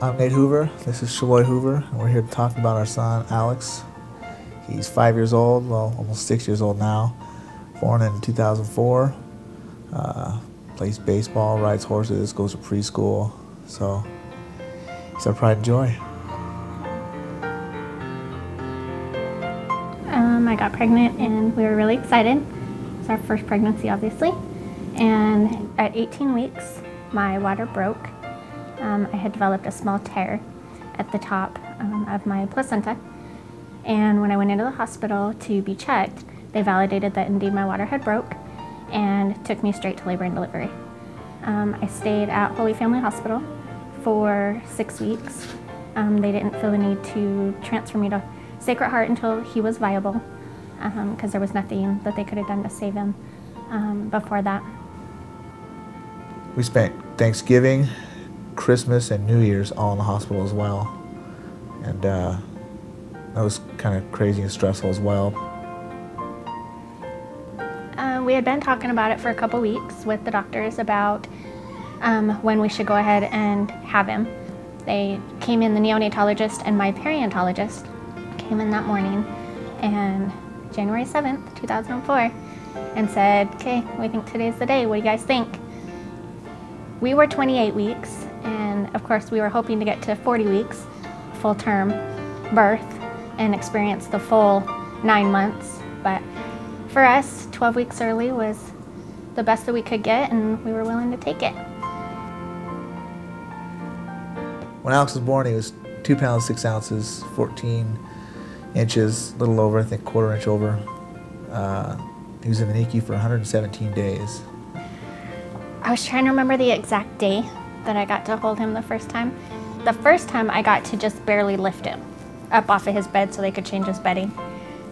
I'm Nate Hoover. This is Shaloy Hoover, and we're here to talk about our son, Alex. He's 5 years old, well, almost 6 years old now. Born in 2004. Plays baseball, rides horses, goes to preschool. So he's our pride and joy. I got pregnant and we were really excited. It was our first pregnancy, obviously. And at 18 weeks, my water broke. I had developed a small tear at the top of my placenta. And when I went into the hospital to be checked, they validated that indeed my water had broke and took me straight to labor and delivery. I stayed at Holy Family Hospital for 6 weeks. They didn't feel the need to transfer me to Sacred Heart until he was viable, because there was nothing that they could have done to save him before that. We spent Thanksgiving, Christmas, and New Year's all in the hospital as well. And that was kind of crazy and stressful as well. We had been talking about it for a couple weeks with the doctors about when we should go ahead and have him. They came in, the neonatologist and my periodontologist came in that morning, and January 7th, 2004, and said, okay, we think today's the day. What do you guys think? We were 28 weeks, and of course we were hoping to get to 40 weeks, full-term birth, and experience the full 9 months. But for us, 12 weeks early was the best that we could get, and we were willing to take it. When Alex was born, he was 2 pounds 6 ounces, 14 inches, a little over, I think, quarter inch over. He was in the NICU for 117 days. I was trying to remember the exact day that I got to hold him the first time. The first time I got to just barely lift him up off of his bed so they could change his bedding.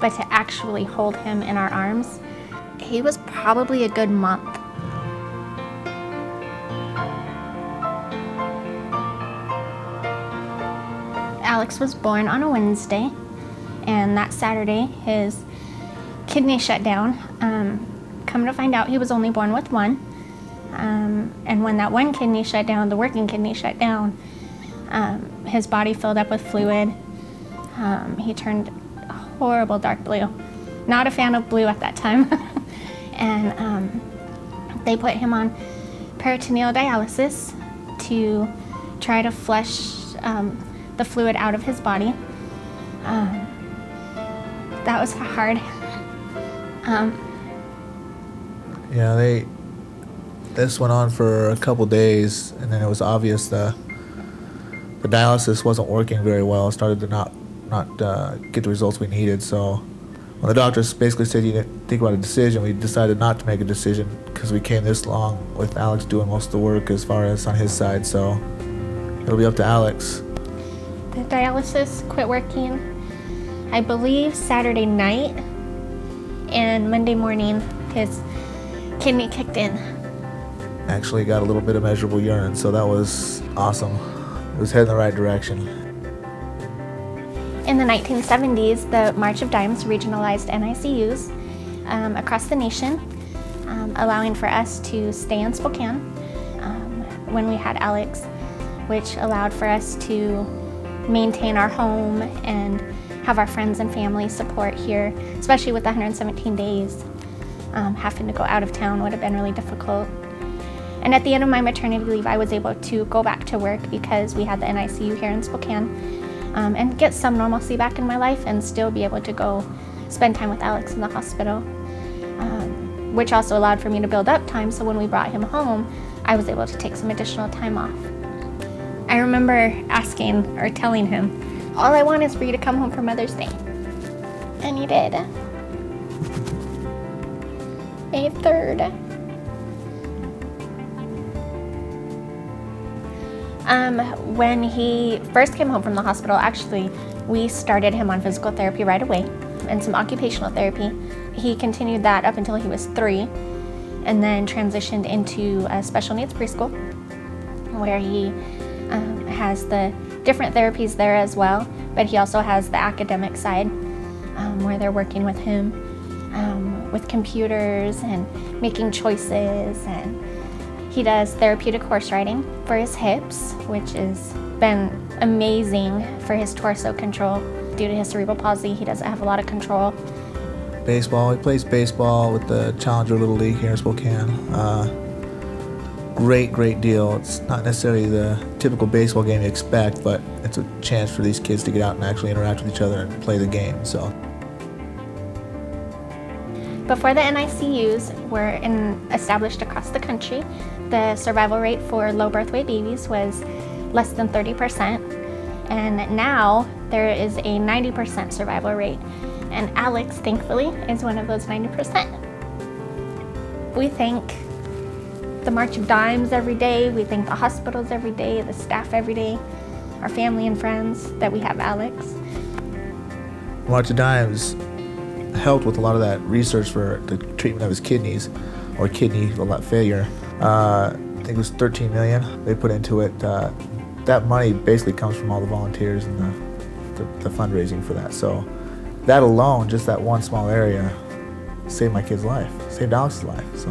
But to actually hold him in our arms, he was probably a good month. Alex was born on a Wednesday, and that Saturday his kidney shut down. Come to find out, he was only born with one. And when that one kidney shut down, the working kidney shut down, his body filled up with fluid. He turned horrible dark blue. Not a fan of blue at that time. And they put him on peritoneal dialysis to try to flush the fluid out of his body. That was hard. Yeah, this went on for a couple days, and then it was obvious the dialysis wasn't working very well. It started to not get the results we needed. So when the doctors basically said you didn't think about a decision, we decided not to make a decision because we came this long with Alex doing most of the work as far as on his side. So it'll be up to Alex. The dialysis quit working, I believe, Saturday night, and Monday morning his kidney kicked in. Actually got a little bit of measurable urine, so that was awesome. It was heading the right direction. In the 1970s, the March of Dimes regionalized NICUs across the nation, allowing for us to stay in Spokane when we had Alex, which allowed for us to maintain our home and have our friends and family support here, especially with the 117 days. Having to go out of town would have been really difficult. And at the end of my maternity leave, I was able to go back to work because we had the NICU here in Spokane, and get some normalcy back in my life and still be able to go spend time with Alex in the hospital, which also allowed for me to build up time, so when we brought him home, I was able to take some additional time off. I remember asking or telling him, all I want is for you to come home for Mother's Day. And he did. May 3rd. When he first came home from the hospital, actually, we started him on physical therapy right away and some occupational therapy. He continued that up until he was 3, and then transitioned into a special needs preschool where he has the different therapies there as well, but he also has the academic side where they're working with him with computers and making choices, and He does therapeutic horse riding for his hips, which has been amazing for his torso control. Due to his cerebral palsy, he doesn't have a lot of control. Baseball, he plays baseball with the Challenger Little League here in Spokane. Great deal. It's not necessarily the typical baseball game you expect, but it's a chance for these kids to get out and actually interact with each other and play the game. So. Before the NICUs were established across the country, the survival rate for low birth weight babies was less than 30%, and now there is a 90% survival rate, and Alex, thankfully, is one of those 90%. We thank the March of Dimes every day, we thank the hospitals every day, the staff every day, our family and friends that we have Alex. March of Dimes helped with a lot of that research for the treatment of his kidneys, or kidney failure. I think it was $13 million they put into it. That money basically comes from all the volunteers and the fundraising for that. So that alone, just that one small area, saved my kid's life, saved Alex's life. So.